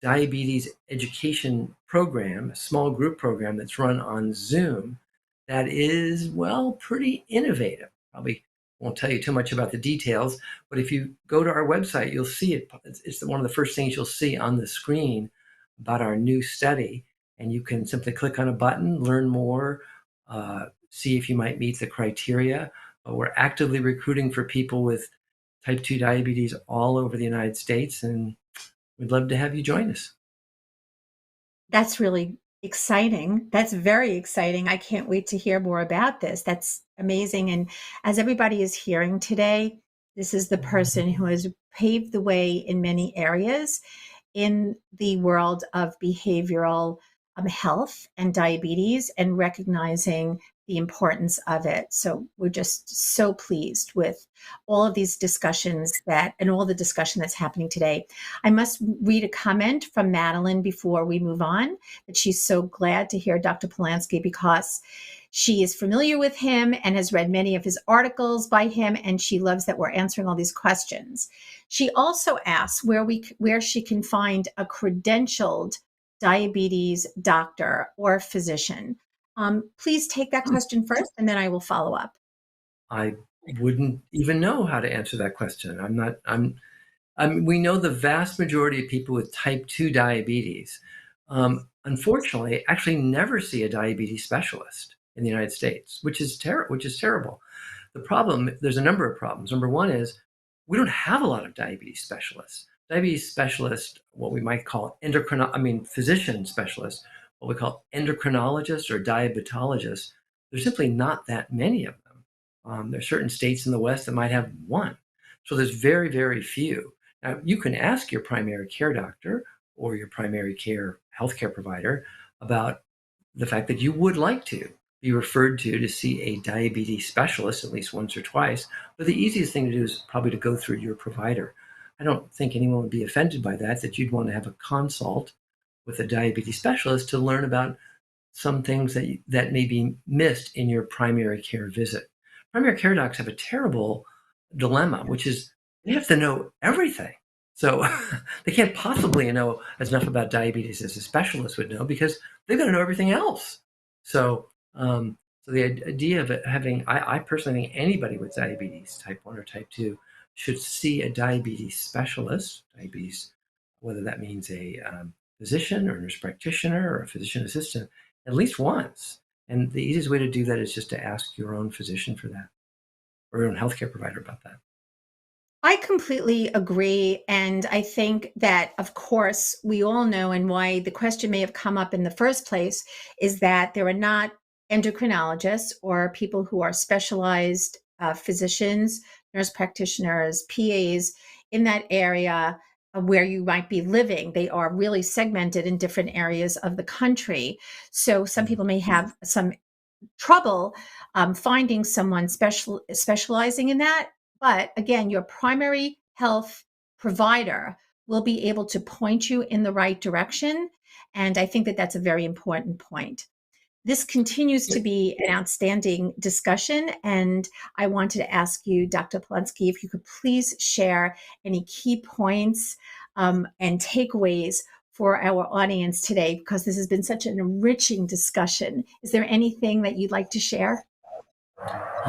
diabetes education program, a small group program that's run on Zoom that is, well, pretty innovative. Probably won't tell you too much about the details, but if you go to our website, you'll see it. It's one of the first things you'll see on the screen about our new study. And you can simply click on a button, learn more, see if you might meet the criteria. But we're actively recruiting for people with type 2 diabetes all over the United States, and we'd love to have you join us. That's really exciting. That's very exciting. I can't wait to hear more about this. That's amazing. And as everybody is hearing today, this is the person who has paved the way in many areas in the world of behavioral health and diabetes and recognizing the importance of it. So we're just so pleased with all of these discussions and all the discussion that's happening today. I must read a comment from Madeline before we move on, that she's so glad to hear Dr. Polanski because she is familiar with him and has read many of his articles by him, and she loves that we're answering all these questions. She also asks where she can find a credentialed diabetes doctor or physician. Please take that question first, and then I will follow up. I wouldn't even know how to answer that question. We know the vast majority of people with type 2 diabetes, unfortunately, actually never see a diabetes specialist in the United States, which is terrible. The problem, there's a number of problems. Number one is we don't have a lot of diabetes specialists. Diabetes specialists, what we might call physician specialists, what we call endocrinologists or diabetologists, there's simply not that many of them. There are certain states in the West that might have one. So there's very, very few. Now, you can ask your primary care doctor or your primary care healthcare provider about the fact that you would like to be referred to see a diabetes specialist at least once or twice. But the easiest thing to do is probably to go through your provider. I don't think anyone would be offended by that you'd want to have a consult with a diabetes specialist to learn about some things that may be missed in your primary care visit. Primary care docs have a terrible dilemma, which is they have to know everything. So they can't possibly know as enough about diabetes as a specialist would know because they've got to know everything else. So the idea of I personally think anybody with diabetes, type 1 or type 2, should see a diabetes specialist, whether that means a physician or a nurse practitioner or a physician assistant, at least once. And the easiest way to do that is just to ask your own physician for that, or your own healthcare provider about that. I completely agree. And I think that, of course, we all know, and why the question may have come up in the first place, is that there are not endocrinologists or people who are specialized physicians, nurse practitioners, PAs in that area where you might be living. They are really segmented in different areas of the country. So some people may have some trouble finding someone specializing in that. But again, your primary health provider will be able to point you in the right direction. And I think that that's a very important point. This continues to be an outstanding discussion. And I wanted to ask you, Dr. Polanski, if you could please share any key points and takeaways for our audience today, because this has been such an enriching discussion. Is there anything that you'd like to share?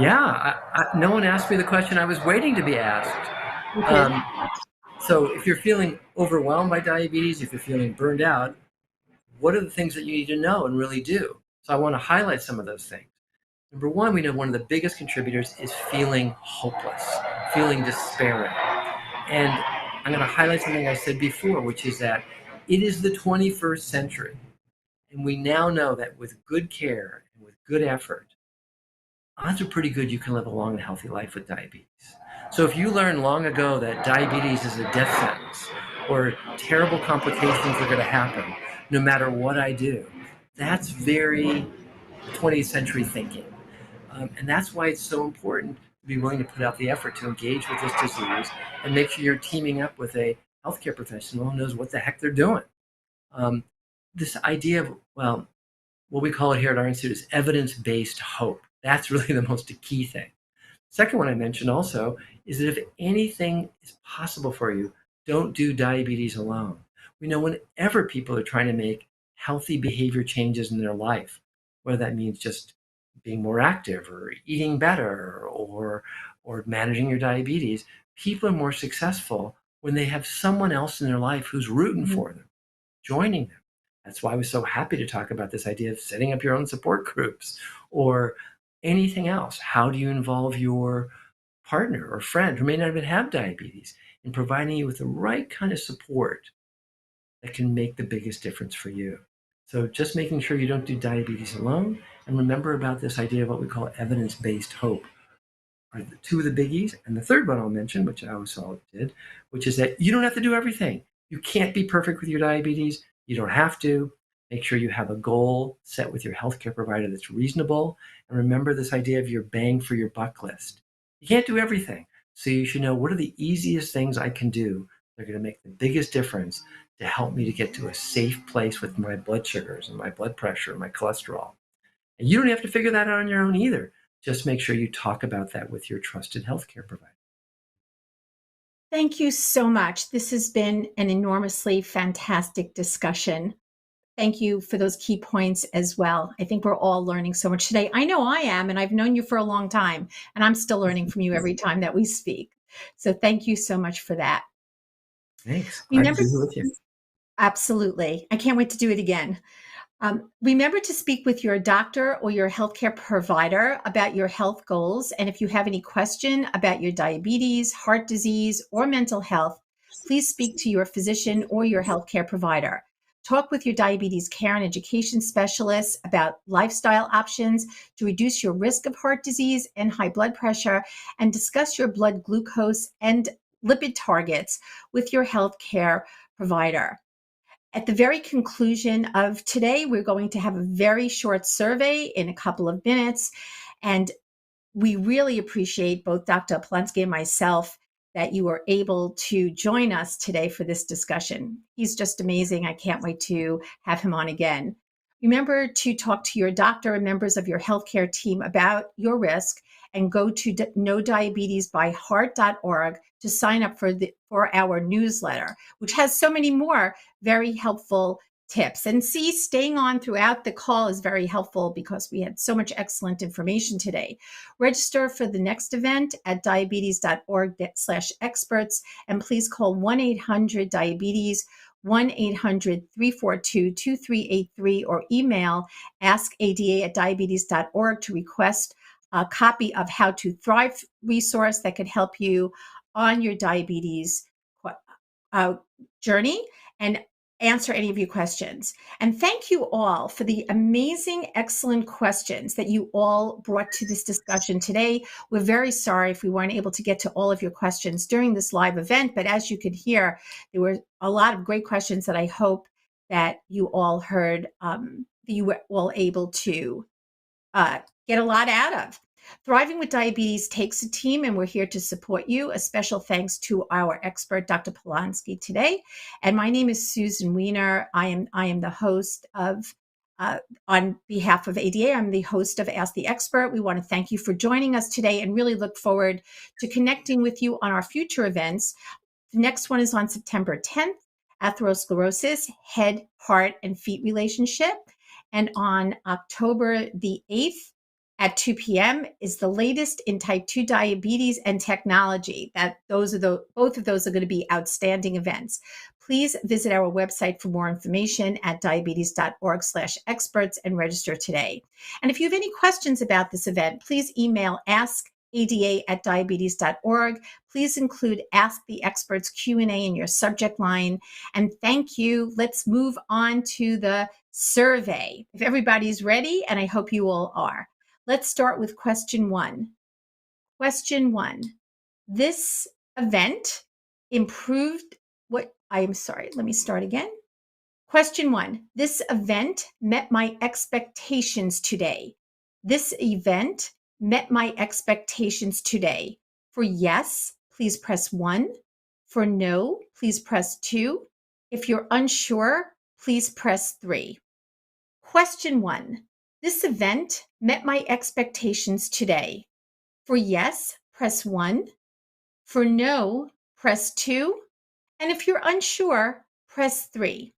Yeah, no one asked me the question I was waiting to be asked. Okay. So if you're feeling overwhelmed by diabetes, if you're feeling burned out, what are the things that you need to know and really do? So I want to highlight some of those things. Number one, we know one of the biggest contributors is feeling hopeless, feeling despairing. And I'm going to highlight something I said before, which is that it is the 21st century. And we now know that with good care and with good effort, odds are pretty good you can live a long and healthy life with diabetes. So if you learned long ago that diabetes is a death sentence or terrible complications are going to happen no matter what I do, that's very 20th century thinking. And that's why it's so important to be willing to put out the effort to engage with this disease and make sure you're teaming up with a healthcare professional who knows what the heck they're doing. This idea of, well, what we call it here at our institute is evidence-based hope. That's really the most key thing. Second one I mentioned also is that if anything is possible for you, don't do diabetes alone. We know whenever people are trying to make healthy behavior changes in their life, whether that means just being more active or eating better or managing your diabetes, people are more successful when they have someone else in their life who's rooting for them, joining them. That's why I was so happy to talk about this idea of setting up your own support groups or anything else. How do you involve your partner or friend who may not even have diabetes in providing you with the right kind of support that can make the biggest difference for you? So just making sure you don't do diabetes alone, and remember about this idea of what we call evidence-based hope are the two of the biggies. And the third one I'll mention, which I also did, which is that you don't have to do everything. You can't be perfect with your diabetes. You don't have to. Make sure you have a goal set with your healthcare provider that's reasonable. And remember this idea of your bang for your buck list. You can't do everything. So you should know, what are the easiest things I can do that are going to make the biggest difference to help me to get to a safe place with my blood sugars and my blood pressure and my cholesterol. And you don't have to figure that out on your own either. Just make sure you talk about that with your trusted healthcare provider. Thank you so much. This has been an enormously fantastic discussion. Thank you for those key points as well. I think we're all learning so much today. I know I am, and I've known you for a long time, and I'm still learning from you every time that we speak. So thank you so much for that. Thanks. Glad to be here with you. Absolutely. I can't wait to do it again. Remember to speak with your doctor or your healthcare provider about your health goals. And if you have any question about your diabetes, heart disease, or mental health, please speak to your physician or your healthcare provider. Talk with your diabetes care and education specialists about lifestyle options to reduce your risk of heart disease and high blood pressure, and discuss your blood glucose and lipid targets with your healthcare provider. At the very conclusion of today, we're going to have a very short survey in a couple of minutes. And we really appreciate both Dr. Polonsky and myself that you were able to join us today for this discussion. He's just amazing. I can't wait to have him on again. Remember to talk to your doctor and members of your healthcare team about your risk, and go to knowdiabetesbyheart.org to sign up for our newsletter, which has so many more very helpful tips. And see, staying on throughout the call is very helpful because we had so much excellent information today. Register for the next event at diabetes.org/experts, and please call 1-800-DIABETES, 1-800-342-2383, or email askada@diabetes.org to request a copy of How to Thrive resource that could help you on your diabetes journey and answer any of your questions. And thank you all for the amazing, excellent questions that you all brought to this discussion today. We're very sorry if we weren't able to get to all of your questions during this live event, but as you could hear, there were a lot of great questions that I hope that you all heard, that you were all able to get a lot out of. Thriving with Diabetes takes a team, and we're here to support you. A special thanks to our expert, Dr. Polonsky, today. And my name is Susan Weiner. I am the host of, on behalf of ADA, I'm the host of Ask the Expert. We want to thank you for joining us today and really look forward to connecting with you on our future events. The next one is on September 10th, atherosclerosis, head, heart, and feet relationship. And on October the 8th at 2 p.m. is the latest in type 2 diabetes and technology. Both of those are going to be outstanding events. Please visit our website for more information at diabetes.org/experts and register today. And if you have any questions about this event, please email askada@diabetes.org. Please include Ask the Experts Q&A in your subject line. And thank you. Let's move on to the survey. If everybody's ready, and I hope you all are, let's start with question 1. Question 1. This event improved what I'm sorry, let me start again. Question 1. This event met my expectations today. This event met my expectations today. For yes, please press 1. For no, please press 2. If you're unsure, please press 3. Question 1. This event met my expectations today. For yes, press 1. For no, press 2. And if you're unsure, press 3.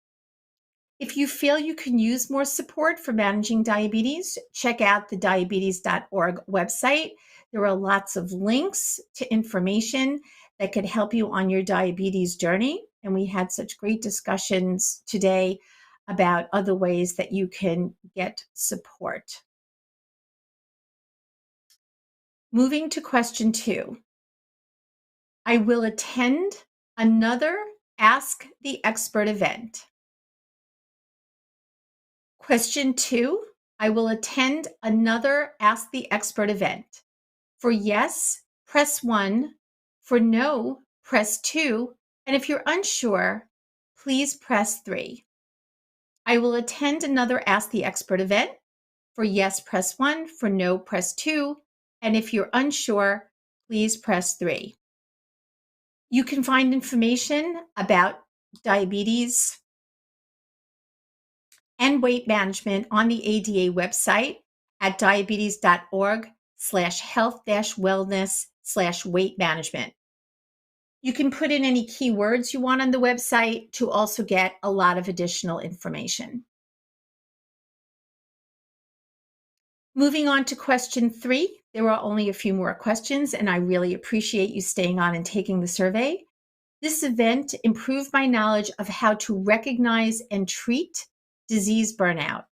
If you feel you can use more support for managing diabetes, check out the diabetes.org website. There are lots of links to information that could help you on your diabetes journey. And we had such great discussions today about other ways that you can get support. Moving to question 2. I will attend another Ask the Expert event. Question 2, I will attend another Ask the Expert event. For yes, press 1. For no, press 2. And if you're unsure, please press 3. I will attend another Ask the Expert event. For yes, press 1. For no, press 2. And if you're unsure, please press 3. You can find information about diabetes and weight management on the ADA website at diabetes.org/health-wellness/weight management. You can put in any keywords you want on the website to also get a lot of additional information. Moving on to question 3, there are only a few more questions, and I really appreciate you staying on and taking the survey. This event improved my knowledge of how to recognize and treat disease burnout.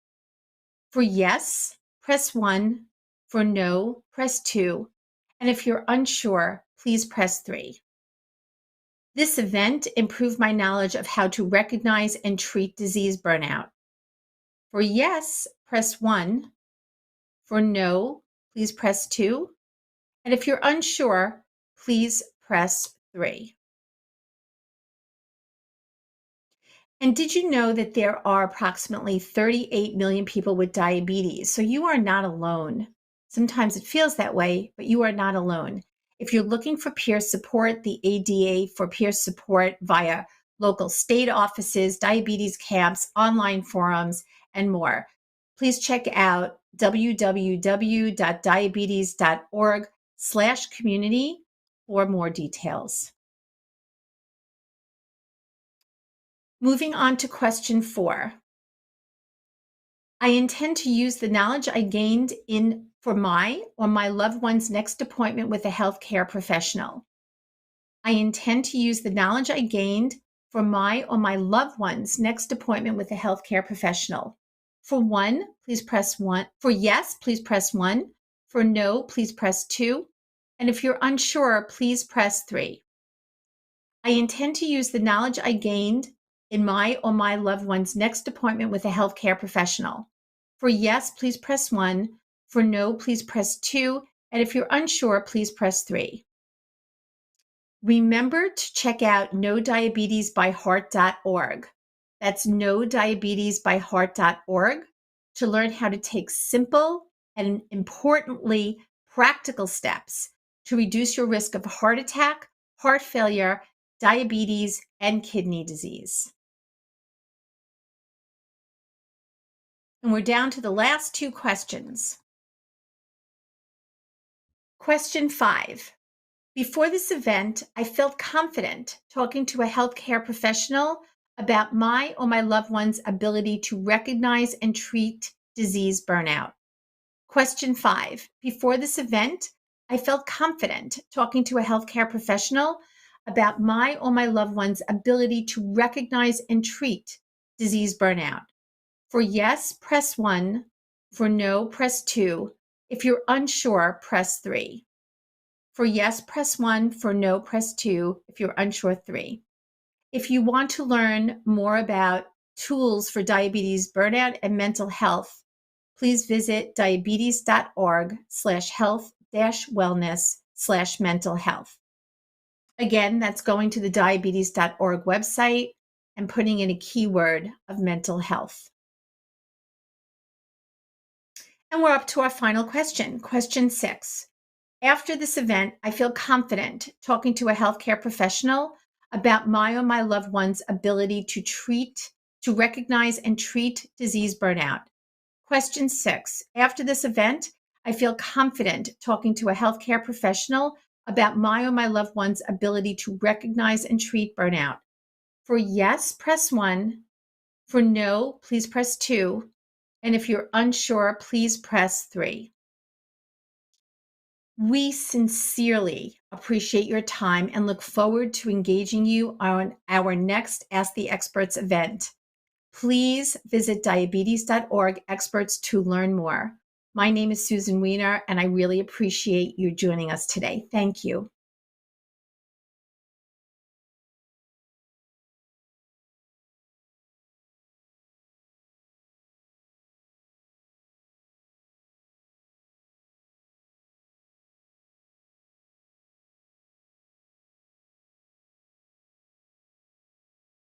For yes, press 1. For no, press 2. And if you're unsure, please press 3. This event improved my knowledge of how to recognize and treat disease burnout. For yes, press 1. For no, please press 2. And if you're unsure, please press 3. And did you know that there are approximately 38 million people with diabetes? So you are not alone. Sometimes it feels that way, but you are not alone. If you're looking for peer support, the ADA for peer support via local state offices, diabetes camps, online forums, and more, please check out www.diabetes.org/community for more details. Moving on to question 4. I intend to use the knowledge I gained for my or my loved one's next appointment with a healthcare professional. I intend to use the knowledge I gained for my or my loved one's next appointment with a healthcare professional. For 1, please press 1. For yes, please press 1. For no, please press 2. And if you're unsure, please press 3. I intend to use the knowledge I gained in my or my loved one's next appointment with a healthcare professional. For yes, please press 1. For no, please press 2. And if you're unsure, please press 3. Remember to check out knowdiabetesbyheart.org. That's knowdiabetesbyheart.org to learn how to take simple and importantly practical steps to reduce your risk of heart attack, heart failure, diabetes, and kidney disease. And we're down to the last 2 questions. Question 5. Before this event, I felt confident talking to a healthcare professional about my or my loved one's ability to recognize and treat disease burnout. Question 5. Before this event, I felt confident talking to a healthcare professional about my or my loved one's ability to recognize and treat disease burnout. For yes, press 1. For no, press 2. If you're unsure, press 3. For yes, press 1. For no, press 2. If you're unsure, 3. If you want to learn more about tools for diabetes, burnout, and mental health, please visit diabetes.org/health-wellness/mental health. Again, that's going to the diabetes.org website and putting in a keyword of mental health. And we're up to our final question, question 6. After this event, I feel confident talking to a healthcare professional about my or my loved one's ability to recognize and treat disease burnout. Question 6. After this event, I feel confident talking to a healthcare professional about my or my loved one's ability to recognize and treat burnout. For yes, press 1. For no, please press 2. And if you're unsure, please press 3. We sincerely appreciate your time and look forward to engaging you on our next Ask the Experts event. Please visit diabetes.org experts to learn more. My name is Susan Weiner, and I really appreciate you joining us today. Thank you.